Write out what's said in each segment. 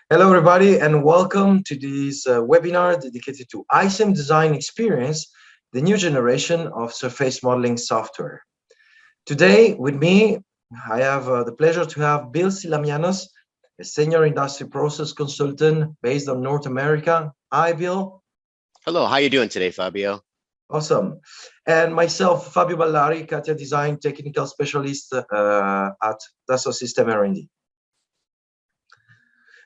Hello, everybody, and welcome to this webinar dedicated to ICEM Design Experience, the new generation of surface modeling software. Today, with me, I have the pleasure to have Bill Silamianos, a senior industry process consultant based on North America. Hi, Bill. Hello, how are you doing today, Fabio? Awesome. And myself, Fabio Ballari, Catia Design Technical Specialist at Dassault System R&D.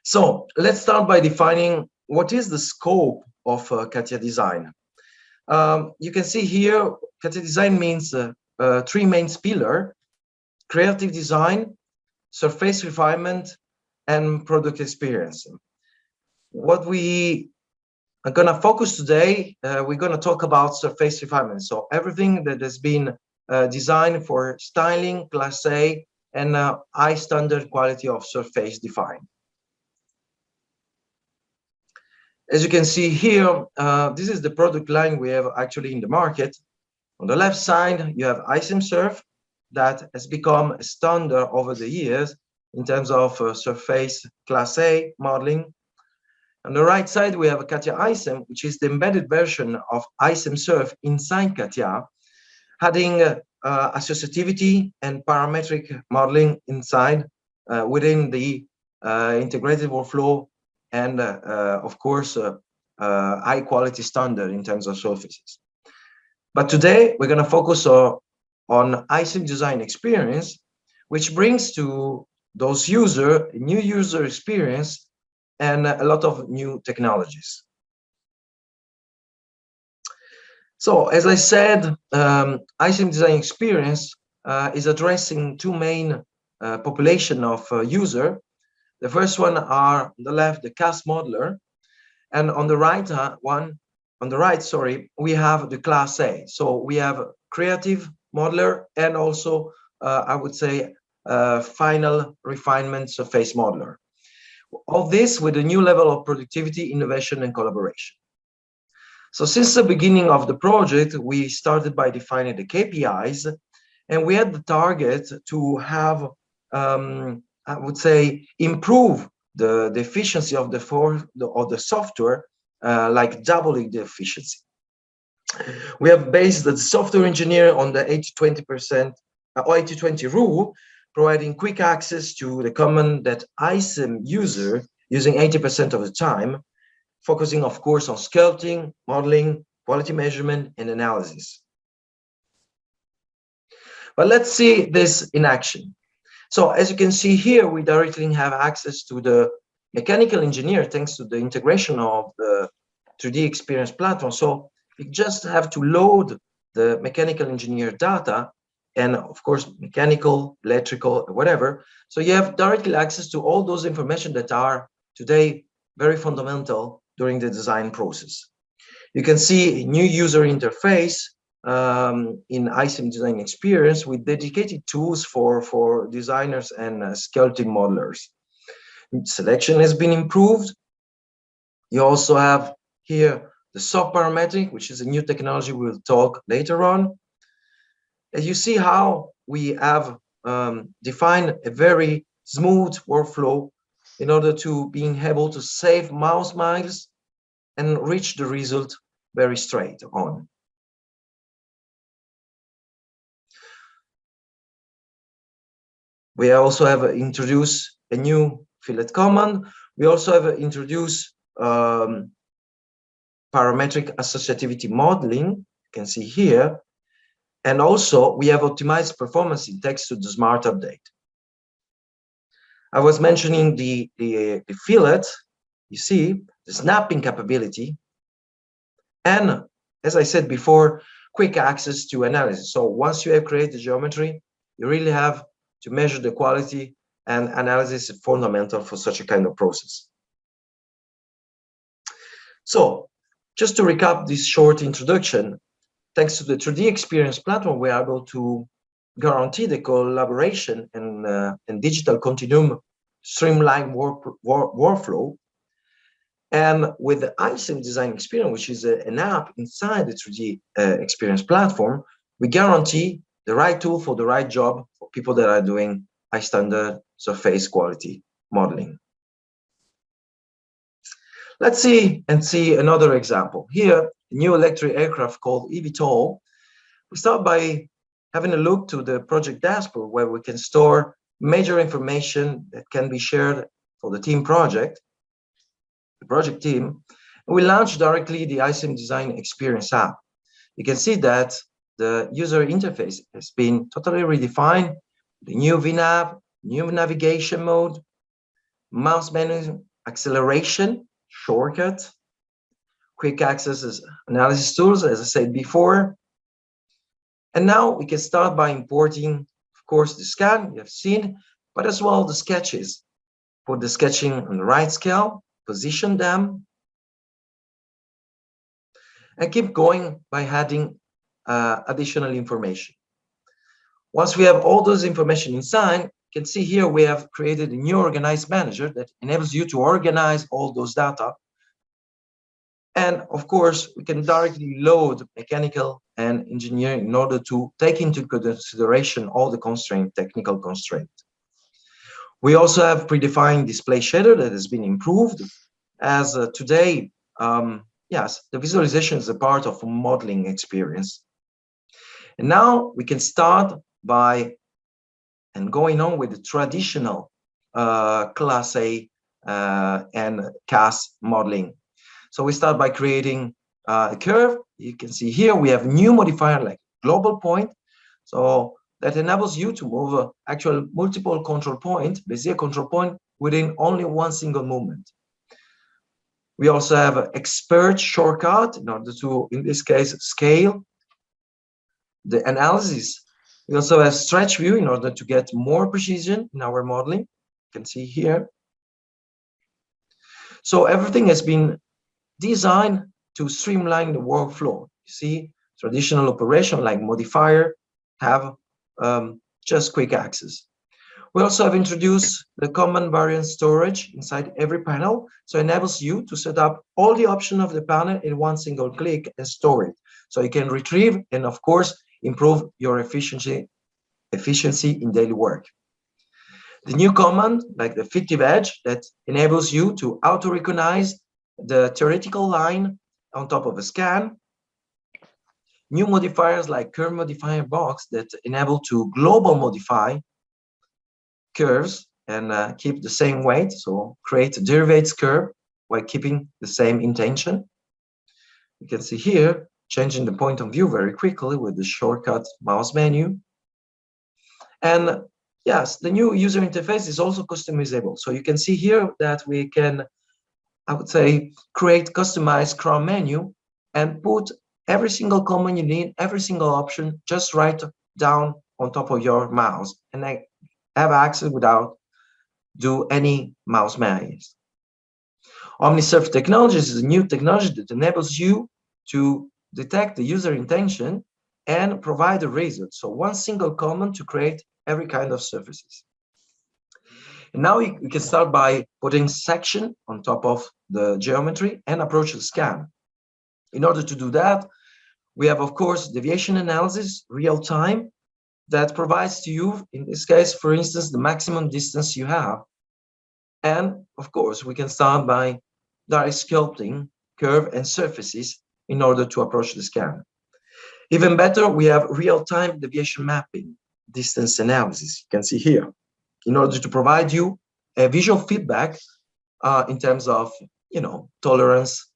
So let's start by defining what is the scope of Catia design. You can see here, Catia design means three main pillars: creative design, surface refinement, and product experience. What we are going to focus today, we're going to talk about surface refinement. So everything that has been designed for styling, Class A, and high standard quality of surface defined. As you can see here, this is the product line we have actually in the market. On the left side, you have ICEM Surf that has become a standard over the years in terms of surface Class A modeling. On the right side, we have a Catia ICEM, which is the embedded version of ICEM Surf inside Catia, adding associativity and parametric modeling inside within the integrated workflow and of course high quality standard in terms of surfaces. But today we're going to focus on ICEM design experience, which brings to those users a new user experience and a lot of new technologies. So as I said, ICEM design experience is addressing two main population of user. The first one are on the left, the CAS modeler, and on the right we have the Class A. So we have creative modeler and also, I would say, final refinement surface modeler. All this with a new level of productivity, innovation, and collaboration. So since the beginning of the project, we started by defining the KPIs, and we had the target to have I would say improve the efficiency of the software, like doubling the efficiency. We have based the software engineer on the 80-20% or 80-20 rule, providing quick access to the common that ICEM user using 80% of the time, focusing of course on sculpting, modeling, quality measurement, and analysis. But let's see this in action. So as you can see here, we directly have access to the mechanical engineer thanks to the integration of the 3D experience platform. So you just have to load the mechanical engineer data and of course, mechanical, electrical, whatever. So you have directly access to all those information that are today very fundamental during the design process. You can see a new user interface in ICEM design experience with dedicated tools for designers and sculpting modelers. Selection has been improved. You also have here the soft parametric, which is a new technology we'll talk later on. As you see how we have defined a very smooth workflow in order to being able to save mouse miles and reach the result very straight on. We also have introduced a new fillet command. We also have introduced parametric associativity modeling, you can see here. And also we have optimized performance in text to the smart update. I was mentioning the fillet, you see, the snapping capability. And as I said before, quick access to analysis. So once you have created the geometry, you really have to measure the quality, and analysis is fundamental for such a kind of process. So just to recap this short introduction, thanks to the 3D experience platform, we're able to guarantee the collaboration and digital continuum streamlined workflow. And with the ICEM design experience, which is an app inside the 3D experience platform, we guarantee the right tool for the right job for people that are doing high standard surface quality modeling. Let's see another example. Here, a new electric aircraft called eVTOL. We start by having a look to the project dashboard where we can store major information that can be shared for the team project, the project team. And we launch directly the ICEM Design Experience app. You can see that the user interface has been totally redefined. The new VNAV, new navigation mode, mouse menu acceleration, shortcut, quick access analysis tools, as I said before. And now we can start by importing, of course, the scan you have seen, but as well the sketches. Put the sketching on the right scale, position them, and keep going by adding additional information. Once we have all those information inside, you can see here we have created a new organized manager that enables you to organize all those data. And of course, we can directly load mechanical and engineering in order to take into consideration all the technical constraints. We also have predefined display shader that has been improved as today, yes, the visualization is a part of a modeling experience. And now we can start by going on with the traditional Class A and CAS modeling. So we start by creating a curve. You can see here we have new modifier like global point. So that enables you to move actual multiple control point, Bezier control point, within only one single movement. We also have an expert shortcut in order to, in this case, scale the analysis. We also have stretch view in order to get more precision in our modeling. You can see here. So everything has been designed to streamline the workflow. You see, traditional operation like modifier have just quick access. We also have introduced the common variant storage inside every panel, so it enables you to set up all the options of the panel in one single click and store it. So you can retrieve and, of course, improve your efficiency in daily work. The new command, like the fictive edge, that enables you to auto-recognize the theoretical line on top of a scan. New modifiers like curve modifier box that enable to global modify curves and keep the same weight, so create a derivatives curve while keeping the same intention. You can see here, changing the point of view very quickly with the shortcut mouse menu. And yes, the new user interface is also customizable. So you can see here that we can, I would say, create customized cron menu and put every single command you need, every single option, just right down on top of your mouse, and I have access without do any mouse manuals. OmniSurf Technologies is a new technology that enables you to detect the user intention and provide a result. So one single command to create every kind of surfaces. And now we can start by putting section on top of the geometry and approach the scan. In order to do that, we have, of course, deviation analysis, real time, that provides to you, in this case, for instance, the maximum distance you have. And of course, we can start by direct sculpting curve and surfaces in order to approach the scan. Even better, we have real-time deviation mapping, distance analysis. You can see here, in order to provide you a visual feedback in terms of, tolerance,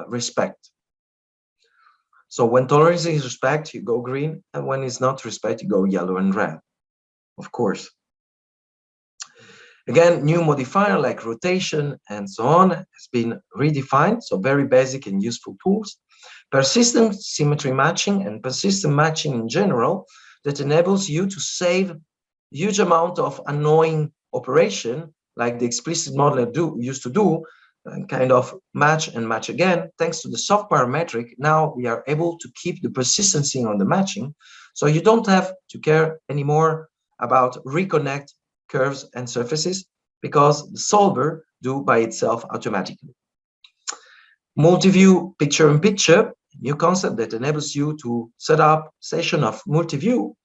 respect. So when tolerance is respect, you go green, and when it's not respect, you go yellow and red, of course. Again, new modifier like rotation and so on has been redefined, so very basic and useful tools. Persistent symmetry matching and persistent matching in general that enables you to save huge amount of annoying operation like the explicit modeler used to do, and kind of match and match again. Thanks to the soft parametric, now we are able to keep the persistency on the matching, so you don't have to care anymore about reconnect curves and surfaces because the solver do by itself automatically. Multi-view picture-in-picture, new concept that enables you to set up session of multi-view,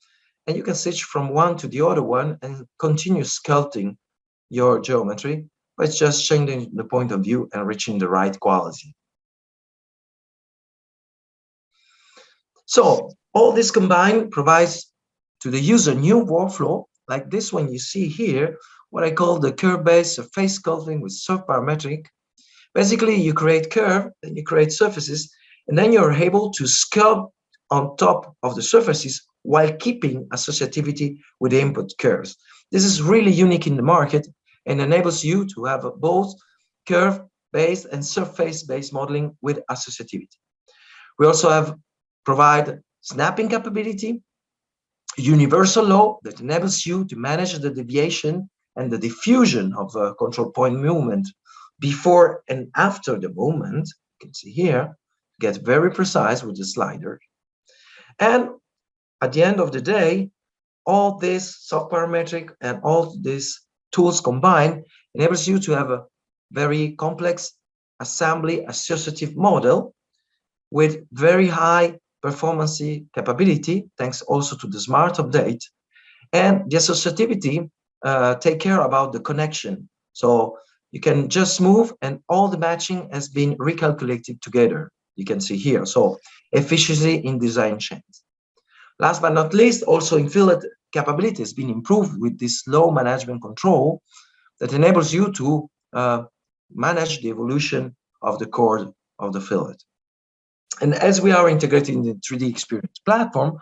and you can switch from one to the other one and continue sculpting your geometry but it's just changing the point of view and reaching the right quality. So all this combined provides to the user new workflow like this one you see here, what I call the curve-based surface sculpting with parametric. Basically, you create curve, then you create surfaces, and then you're able to sculpt on top of the surfaces while keeping associativity with the input curves. This is really unique in the market and enables you to have both curve-based and surface-based modeling with associativity. We also provide snapping capability, universal law that enables you to manage the deviation and the diffusion of a control point movement before and after the movement. You can see here, get very precise with the slider. And at the end of the day, all this soft parametric and all these tools combined enables you to have a very complex assembly associative model with very high performance capability, thanks also to the smart update. And the associativity take care about the connection. So you can just move and all the matching has been recalculated together. You can see here. So efficiency in design chains. Last but not least, also in fillet capability has been improved with this low management control that enables you to manage the evolution of the chord of the fillet. And as we are integrating the 3D experience platform,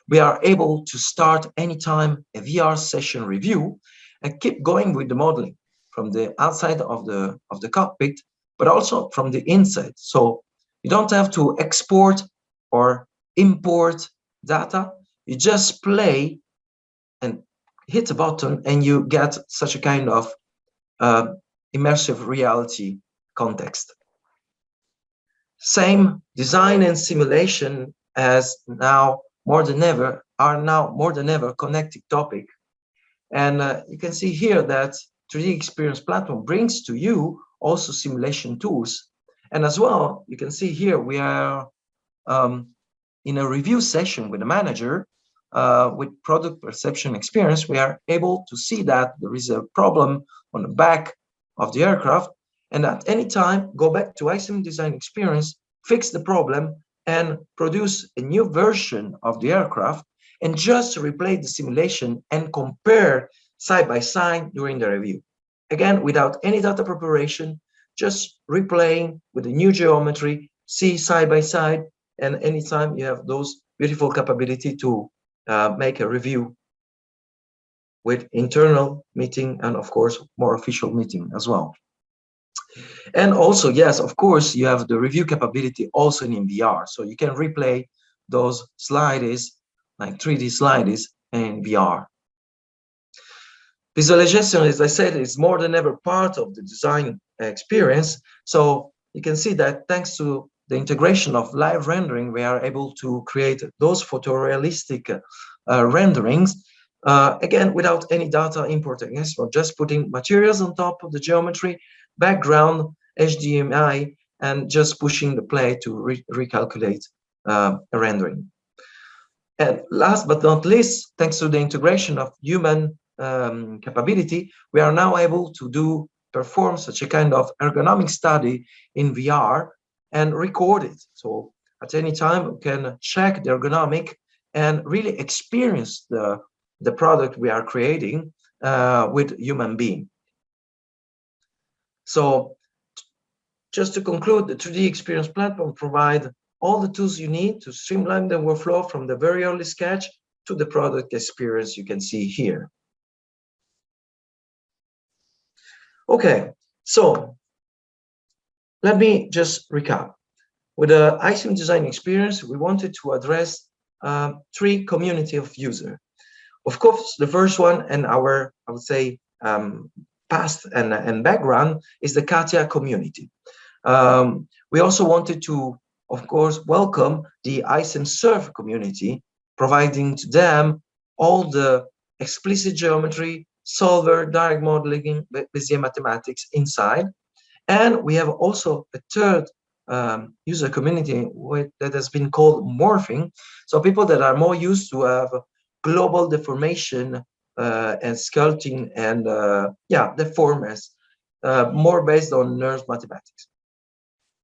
we are able to start anytime a VR session review and keep going with the modeling from the outside of the cockpit, but also from the inside. So you don't have to export or import data. You just play and hit a button and you get such a kind of immersive reality context. Same design and simulation as now more than ever connected topic. And you can see here that 3D experience platform brings to you also simulation tools. And as well, you can see here we are in a review session with the manager with product perception experience. We are able to see that there is a problem on the back of the aircraft, and at any time go back to ICEM design experience, fix the problem, and produce a new version of the aircraft, and just replay the simulation and compare side by side during the review. Again, without any data preparation, just replaying with the new geometry, see side by side, and anytime you have those beautiful capability to make a review with internal meeting and of course more official meeting as well. And also, yes, of course, you have the review capability also in VR. So you can replay those slides, like 3D slides in VR. Visualization, as I said, is more than ever part of the design experience. So you can see that thanks to the integration of live rendering, we are able to create those photorealistic renderings, again, without any data importing, export, just putting materials on top of the geometry, background, HDMI, and just pushing the play to recalculate a rendering. And last but not least, thanks to the integration of human capability, we are now able to perform such a kind of ergonomic study in VR and record it. So at any time, we can check the ergonomic and really experience the product we are creating with human being. So just to conclude, the 3D experience platform provides all the tools you need to streamline the workflow from the very early sketch to the product experience you can see here. Okay, so let me just recap. With the ICEM design experience, we wanted to address three community of users. Of course, the first one and our, I would say, past and background is the Catia community. We also wanted to, of course, welcome the ICEM Serve community, providing to them all the explicit geometry, solver, direct modeling, Bezier mathematics inside. And we have also a third user community that has been called morphing. So people that are more used to have global deformation and sculpting and deformers more based on NERSC mathematics.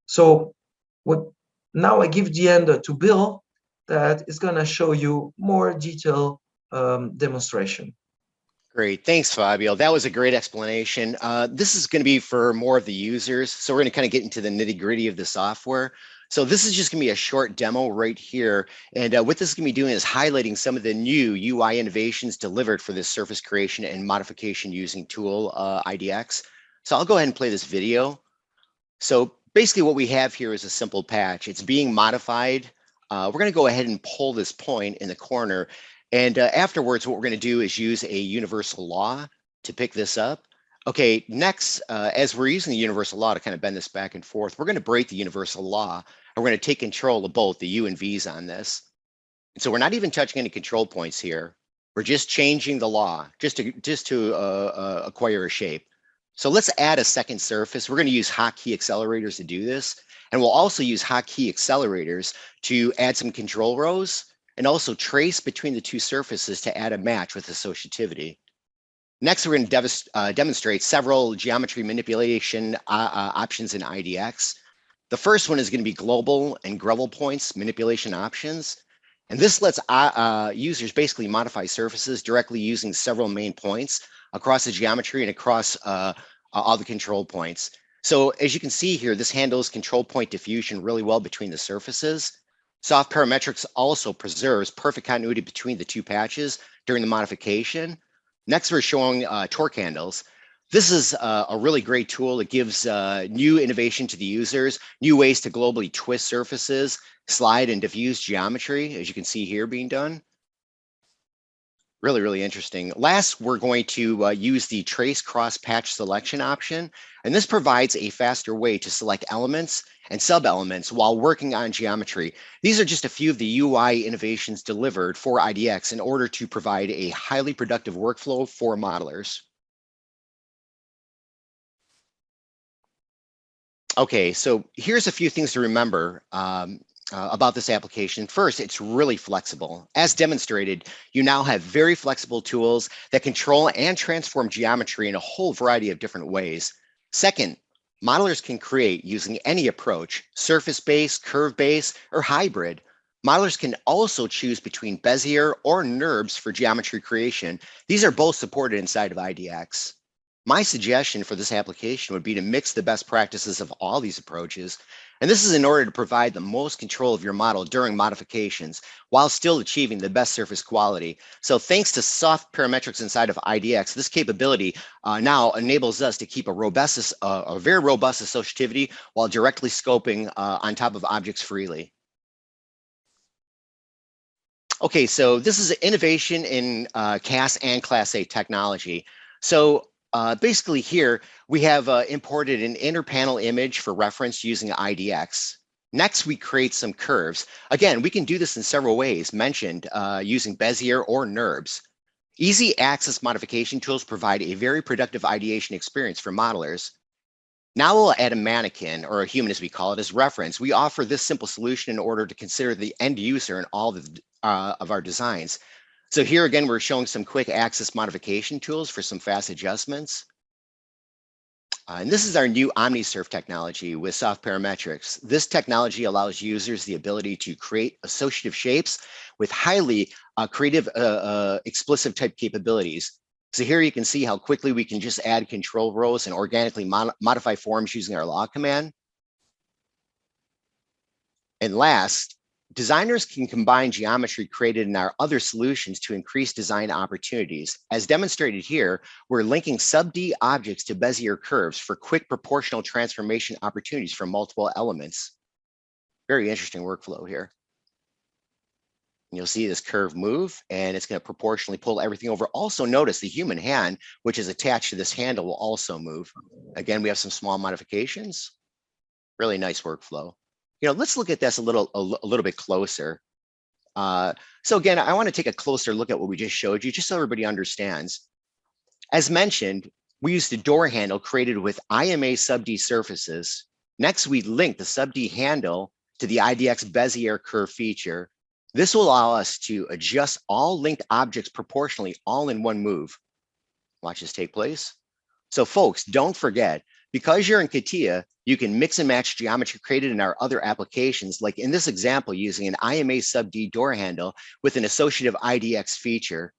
So now I give the end to Bill that is going to show you more detailed demonstration. Great, thanks, Fabio. That was a great explanation. This is going to be for more of the users. So we're going to kind of get into the nitty gritty of the software. So this is just going to be a short demo right here. And what this is going to be doing is highlighting some of the new UI innovations delivered for this surface creation and modification using tool IDX. So I'll go ahead and play this video. So basically what we have here is a simple patch. It's being modified. We're going to go ahead and pull this point in the corner. And afterwards, what we're going to do is use a universal law to pick this up. Okay, next, as we're using the universal law to kind of bend this back and forth, we're going to break the universal law. And we're going to take control of both the U and V's on this. And so we're not even touching any control points here. We're just changing the law just to acquire a shape. So let's add a second surface. We're going to use hotkey accelerators to do this. And we'll also use hotkey accelerators to add some control rows and also trace between the two surfaces to add a match with associativity. Next, we're going to demonstrate several geometry manipulation options in IDX. The first one is going to be global and Greville points manipulation options. And this lets users basically modify surfaces directly using several main points across the geometry and across all the control points. So as you can see here, this handles control point diffusion really well between the surfaces. Soft parametrics also preserves perfect continuity between the two patches during the modification. Next, we're showing torque handles. This is a really great tool. It gives new innovation to the users, new ways to globally twist surfaces, slide and diffuse geometry, as you can see here being done. Really, really interesting. Last, we're going to use the trace cross patch selection option. And this provides a faster way to select elements and sub-elements while working on geometry. These are just a few of the UI innovations delivered for IDX in order to provide a highly productive workflow for modelers. Okay, so here's a few things to remember about this application. First, it's really flexible. As demonstrated, you now have very flexible tools that control and transform geometry in a whole variety of different ways. Second, modelers can create using any approach, surface-based, curve-based, or hybrid. Modelers can also choose between Bezier or NURBS for geometry creation. These are both supported inside of IDX. My suggestion for this application would be to mix the best practices of all these approaches. And this is in order to provide the most control of your model during modifications while still achieving the best surface quality. So thanks to soft parametrics inside of IDX, this capability now enables us to keep a very robust associativity while directly scoping on top of objects freely. Okay, so this is an innovation in CAS and Class A technology. So basically here, we have imported an inner panel image for reference using IDX. Next, we create some curves. Again, we can do this in several ways mentioned using Bezier or NURBS. Easy access modification tools provide a very productive ideation experience for modelers. Now we'll add a mannequin, or a human as we call it, as reference. We offer this simple solution in order to consider the end user in all of our designs. So here again, we're showing some quick access modification tools for some fast adjustments. And this is our new OmniSurf technology with soft parametrics. This technology allows users the ability to create associative shapes with highly creative explicit type capabilities. So here you can see how quickly we can just add control rows and organically modify forms using our log command. And last, designers can combine geometry created in our other solutions to increase design opportunities. As demonstrated here, we're linking sub-D objects to Bezier curves for quick proportional transformation opportunities from multiple elements. Very interesting workflow here. And you'll see this curve move, and it's going to proportionally pull everything over. Also notice the human hand, which is attached to this handle, will also move. Again, we have some small modifications. Really nice workflow. Let's look at this a little bit closer. So again, I want to take a closer look at what we just showed you, just so everybody understands. As mentioned, we used a door handle created with IMA sub-D surfaces. Next, we linked the sub-D handle to the IDX Bezier curve feature. This will allow us to adjust all linked objects proportionally all in one move. Watch this take place. So folks, don't forget, Because you're in Catia, you can mix and match geometry created in our other applications, like in this example, using an IMA sub D door handle with an associative IDX feature.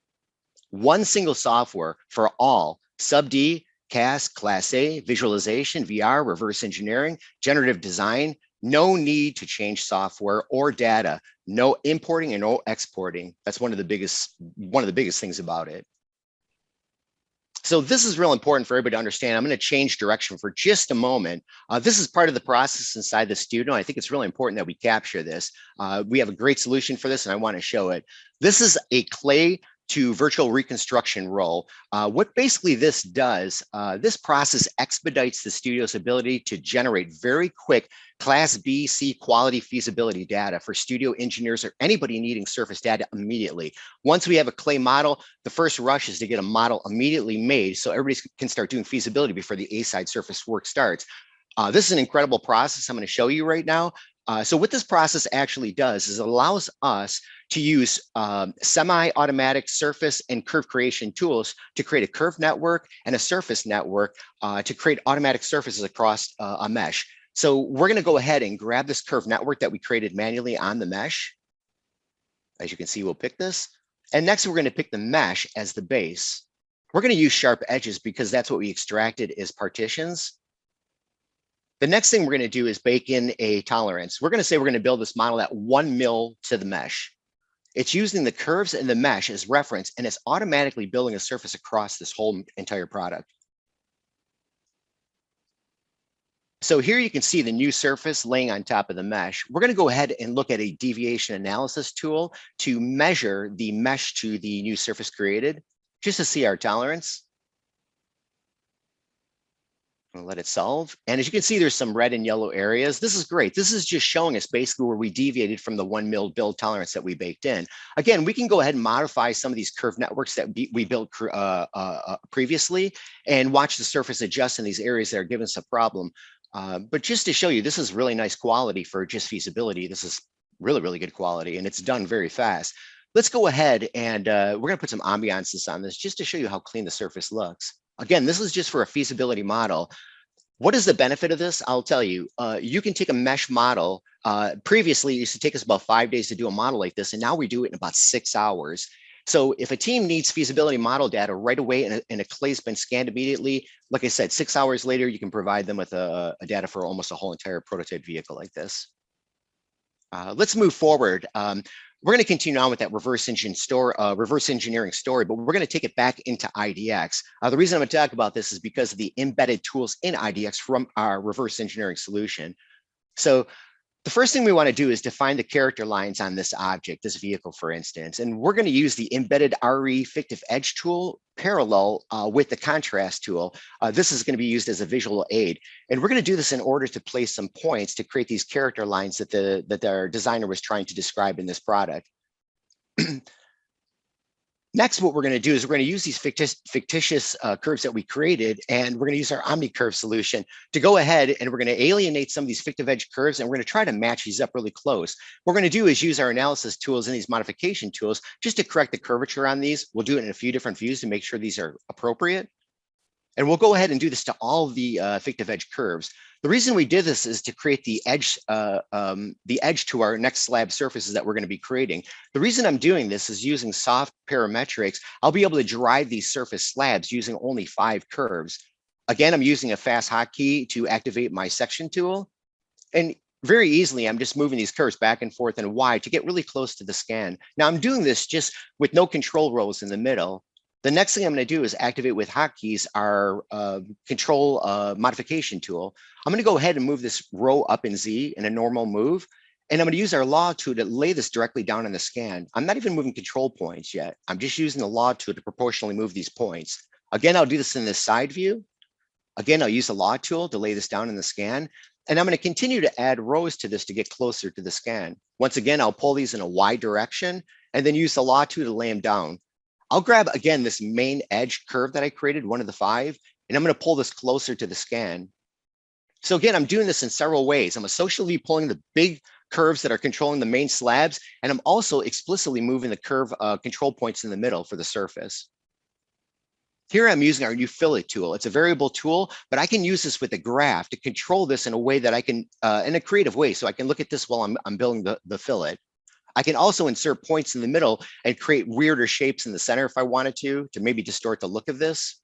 One single software for all sub D, CAS, Class A, visualization, VR, reverse engineering, generative design. No need to change software or data. No importing and no exporting. That's one of the biggest things about it. So this is real important for everybody to understand. I'm going to change direction for just a moment. This is part of the process inside the studio. I think it's really important that we capture this. We have a great solution for this, and I want to show it. This is a clay to virtual reconstruction roll. What basically this does, this process expedites the studio's ability to generate very quick Class B, C quality feasibility data for studio engineers or anybody needing surface data immediately. Once we have a clay model, the first rush is to get a model immediately made so everybody can start doing feasibility before the A-side surface work starts. This is an incredible process I'm going to show you right now. So what this process actually does is it allows us to use semi-automatic surface and curve creation tools to create a curve network and a surface network to create automatic surfaces across a mesh. So we're going to go ahead and grab this curve network that we created manually on the mesh. As you can see, we'll pick this. And next, we're going to pick the mesh as the base. We're going to use sharp edges because that's what we extracted as partitions. The next thing we're going to do is bake in a tolerance. We're going to say we're going to build this model at 1 mil to the mesh. It's using the curves in the mesh as reference, and it's automatically building a surface across this whole entire product. So here you can see the new surface laying on top of the mesh. We're going to go ahead and look at a deviation analysis tool to measure the mesh to the new surface created, just to see our tolerance. I'll let it solve. And as you can see, there's some red and yellow areas. This is great. This is just showing us basically where we deviated from the 1 mil build tolerance that we baked in. Again, we can go ahead and modify some of these curve networks that we built previously and watch the surface adjust in these areas that are giving us a problem. But just to show you, this is really nice quality for just feasibility. This is really, really good quality, and it's done very fast. Let's go ahead and we're going to put some ambiances on this just to show you how clean the surface looks. Again, this is just for a feasibility model. What is the benefit of this? I'll tell you. You can take a mesh model. Previously, it used to take us about 5 days to do a model like this, and now we do it in about 6 hours. So if a team needs feasibility model data right away and a clay's been scanned immediately, like I said, 6 hours later, you can provide them with a data for almost a whole entire prototype vehicle like this. Let's move forward. We're going to continue on with that reverse engineering story, but we're going to take it back into IDX. The reason I'm going to talk about this is because of the embedded tools in IDX from our reverse engineering solution. So the first thing we want to do is define the character lines on this object, this vehicle, for instance, and we're going to use the embedded RE fictive edge tool parallel with the contrast tool. This is going to be used as a visual aid, and we're going to do this in order to place some points to create these character lines that our designer was trying to describe in this product. Next, what we're going to do is we're going to use these fictitious curves that we created, and we're going to use our OmniCurve solution to go ahead and we're going to alienate some of these fictive edge curves, and we're going to try to match these up really close. What we're going to do is use our analysis tools and these modification tools just to correct the curvature on these. We'll do it in a few different views to make sure these are appropriate. And we'll go ahead and do this to all of the fictive edge curves. The reason we did this is to create the edge to our next slab surfaces that we're going to be creating. The reason I'm doing this is using soft parametrics. I'll be able to drive these surface slabs using only 5 curves. Again, I'm using a fast hotkey to activate my section tool. And very easily, I'm just moving these curves back and forth and Y to get really close to the scan. Now I'm doing this just with no control rows in the middle. The next thing I'm going to do is activate with hotkeys our control modification tool. I'm going to go ahead and move this row up in Z in a normal move. And I'm going to use our law tool to lay this directly down on the scan. I'm not even moving control points yet. I'm just using the law tool to proportionally move these points. Again, I'll do this in the side view. Again, I'll use the law tool to lay this down in the scan. And I'm going to continue to add rows to this to get closer to the scan. Once again, I'll pull these in a Y direction and then use the law tool to lay them down. I'll grab, again, this main edge curve that I created, one of the 5, and I'm going to pull this closer to the scan. So again, I'm doing this in several ways. I'm associatively pulling the big curves that are controlling the main slabs, and I'm also explicitly moving the curve control points in the middle for the surface. Here I'm using our new fillet tool. It's a variable tool, but I can use this with a graph to control this in a way that I can, in a creative way. So I can look at this while I'm building the fillet. I can also insert points in the middle and create weirder shapes in the center if I wanted to maybe distort the look of this.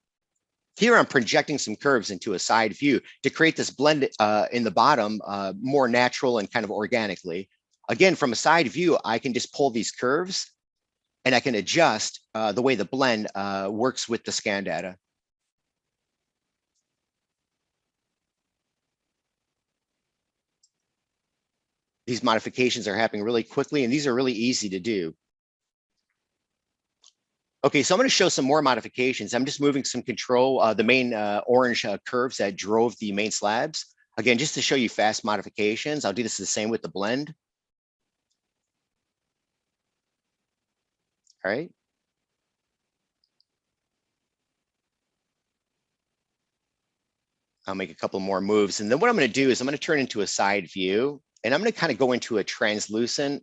Here I'm projecting some curves into a side view to create this blend in the bottom more natural and kind of organically. Again, from a side view, I can just pull these curves and I can adjust the way the blend works with the scan data. These modifications are happening really quickly, and these are really easy to do. Okay, so I'm going to show some more modifications. I'm just moving some control, the main orange curves that drove the main slabs. Again, just to show you fast modifications. I'll do this the same with the blend. All right. I'll make a couple more moves. And then what I'm going to do is I'm going to turn into a side view, and I'm going to kind of go into a translucent,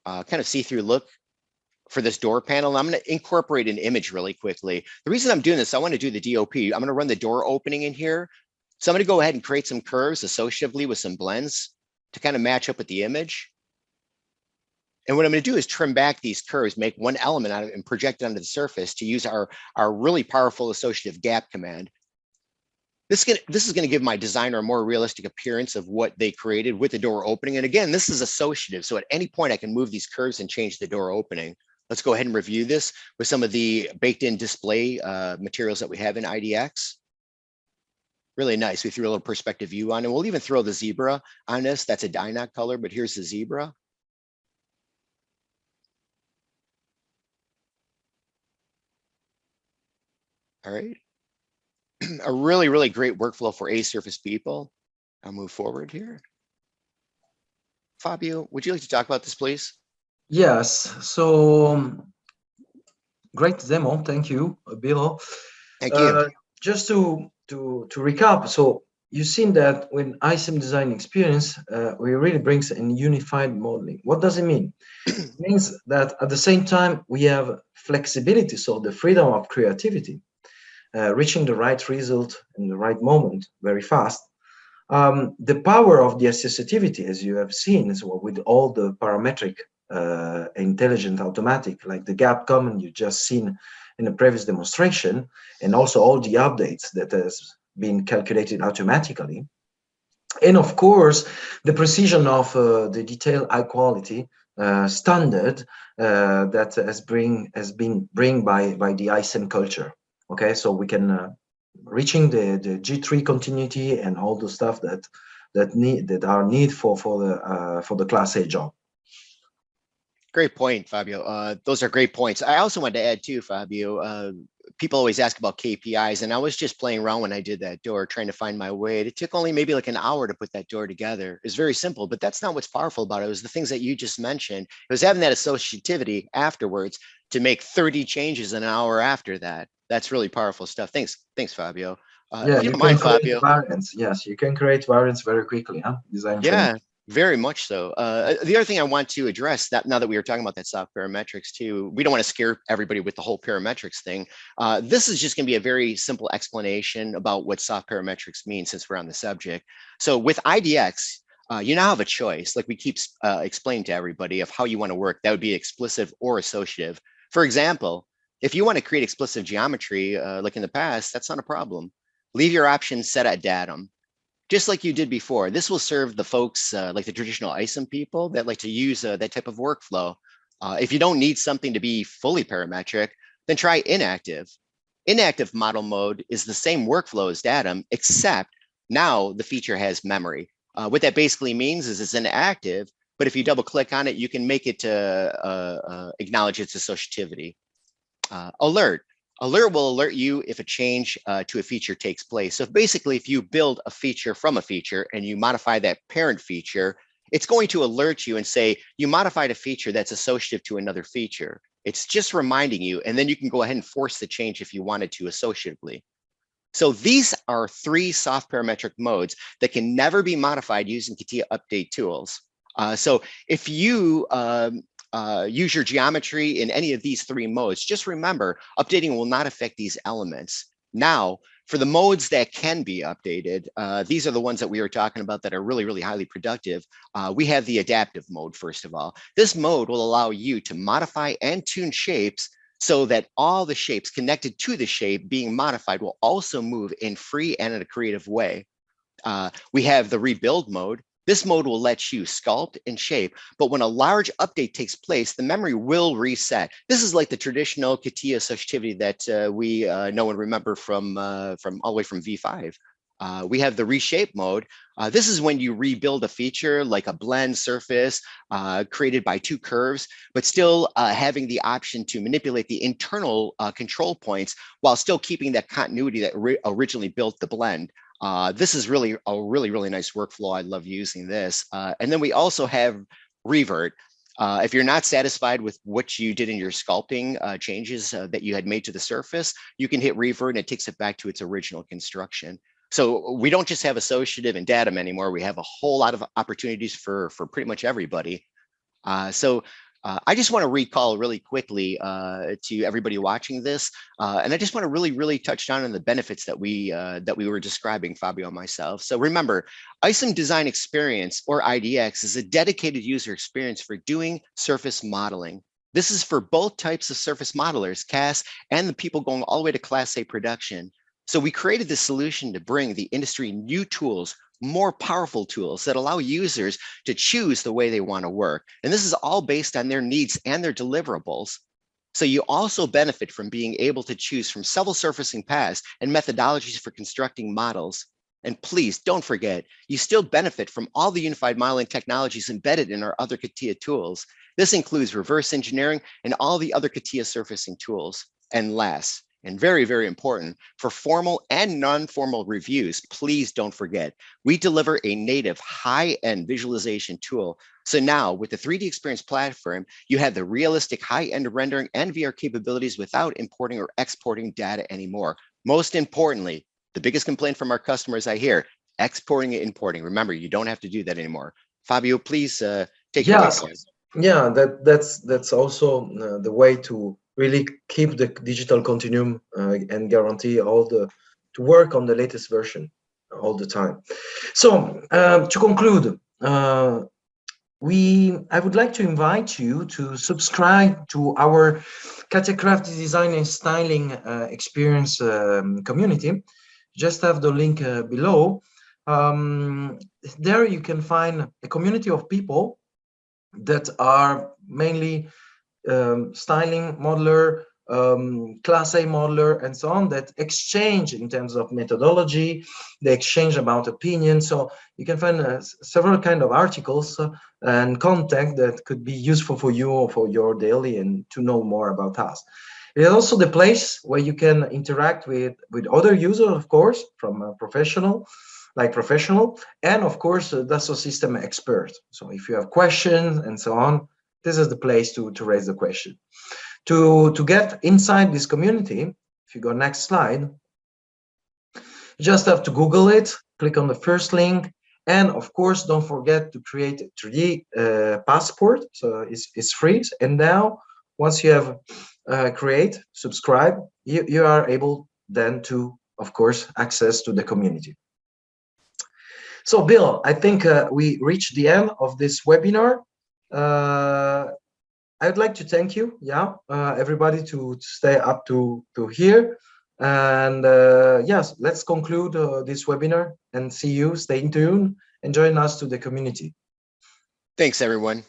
kind of see-through look for this door panel. I'm going to incorporate an image really quickly. The reason I'm doing this, I want to do the DOP. I'm going to run the door opening in here. So I'm going to go ahead and create some curves associatively with some blends to kind of match up with the image. And what I'm going to do is trim back these curves, make one element out of it and project it onto the surface to use our really powerful associative gap command. This is going to give my designer a more realistic appearance of what they created with the door opening. And again, this is associative. So at any point I can move these curves and change the door opening. Let's go ahead and review this with some of the baked in display materials that we have in IDX. Really nice. We threw a little perspective view on, and we'll even throw the zebra on this. That's a Dynoc color, but here's the zebra. All right. A really, really great workflow for A-surface people. I'll move forward here. Fabio, would you like to talk about this, please? Yes. So great demo. Thank you, Bill. Thank you. Just to recap, so you've seen that when ICEM design experience, we really brings a unified modeling. What does it mean? It means that at the same time we have flexibility, so the freedom of creativity, reaching the right result in the right moment very fast. The power of the associativity, as you have seen, is with all the parametric intelligent automatic, like the gap command you just seen in the previous demonstration, and also all the updates that has been calculated automatically. And of course, the precision of the detail high quality standard that has been bring by the ICEM culture. Okay, so we can reaching the G3 continuity and all the stuff that are need for the Class A job. Great point, Fabio. Those are great points. I also wanted to add too, Fabio, people always ask about KPIs, and I was just playing around when I did that door, trying to find my way. It took only maybe like an hour to put that door together. It's very simple, but that's not what's powerful about it. It was the things that you just mentioned. It was having that associativity afterwards to make 30 changes in an hour after that. That's really powerful stuff. Thanks, Fabio. Yeah, if you don't mind, Fabio. Variants. Yes, you can create variants very quickly, huh? Design Yeah. training. Very much so. The other thing I want to address, that now that we were talking about that soft parametrics too, we don't want to scare everybody with the whole parametrics thing. This is just going to be a very simple explanation about what soft parametrics means, since we're on the subject. So with IDX, you now have a choice, like we keep explaining to everybody, of how you want to work. That would be explicit or associative. For example, if you want to create explicit geometry, like in the past, that's not a problem. Leave your options set at datum. Just like you did before. This will serve the folks like the traditional ICEM people that like to use that type of workflow. If you don't need something to be fully parametric, then try inactive. Inactive model mode is the same workflow as datum, except now the feature has memory. What that basically means is it's inactive, but if you double click on it, you can make it acknowledge its associativity. Alert. Alert will alert you if a change to a feature takes place. So basically, if you build a feature from a feature and you modify that parent feature, it's going to alert you and say, you modified a feature that's associative to another feature. It's just reminding you, and then you can go ahead and force the change if you wanted to associatively. So these are 3 soft parametric modes that can never be modified using Catia update tools. So if you use your geometry in any of these three modes, just remember, updating will not affect these elements. Now, for the modes that can be updated, these are the ones that we were talking about that are really, really highly productive. We have the adaptive mode, first of all. This mode will allow you to modify and tune shapes so that all the shapes connected to the shape being modified will also move in free and in a creative way. We have the rebuild mode. This mode will let you sculpt and shape, but when a large update takes place, the memory will reset. This is like the traditional Catia associativity that we know and remember from all the way from V5. We have the reshape mode. This is when you rebuild a feature like a blend surface created by two curves, but still having the option to manipulate the internal control points while still keeping that continuity that originally built the blend. This is really a really nice workflow. I love using this. And then we also have revert. If you're not satisfied with what you did in your sculpting changes that you had made to the surface, you can hit revert and it takes it back to its original construction. So we don't just have associative and datum anymore. We have a whole lot of opportunities for pretty much everybody. I just want to recall really quickly to everybody watching this, and I just want to really touch down on the benefits that we were describing, Fabio and myself. So remember, ICEM Design Experience, or IDX, is a dedicated user experience for doing surface modeling. This is for both types of surface modelers, CAS, and the people going all the way to Class A production. So we created this solution to bring the industry new tools, more powerful tools that allow users to choose the way they want to work. And this is all based on their needs and their deliverables. So you also benefit from being able to choose from several surfacing paths and methodologies for constructing models. And please don't forget, you still benefit from all the unified modeling technologies embedded in our other Catia tools. This includes reverse engineering and all the other Catia surfacing tools. And last, and very important, for formal and non-formal reviews, please don't forget, we deliver a native high-end visualization tool. So now with the 3D Experience platform, you have the realistic high-end rendering and VR capabilities without importing or exporting data anymore. Most importantly, the biggest complaint from our customers I hear, exporting and importing. Remember, you don't have to do that anymore. Fabio, please take it away. Yeah, that's also the way to really keep the digital continuum and guarantee to work on the latest version all the time. So to conclude, I would like to invite you to subscribe to our Catia Craft Design and Styling Experience community. Just have the link below. There you can find a community of people that are mainly styling modeler, class A modeler, and so on, that exchange in terms of methodology, they exchange about opinions. So you can find several kind of articles and content that could be useful for you or for your daily and to know more about us. It is also the place where you can interact with other users, of course, from a professional, and of course, the Dassault system expert. So if you have questions and so on, this is the place to raise the question. To get inside this community, if you go next slide, you just have to Google it, click on the first link, and of course, don't forget to create a 3D passport. So it's free. And now, once you have subscribe, you are able then to, of course, access to the community. So, Bill, I think we reached the end of this webinar. I'd like to thank you, everybody to stay up to here. And yes, let's conclude this webinar and see you. Stay tuned and join us to the community. Thanks, everyone.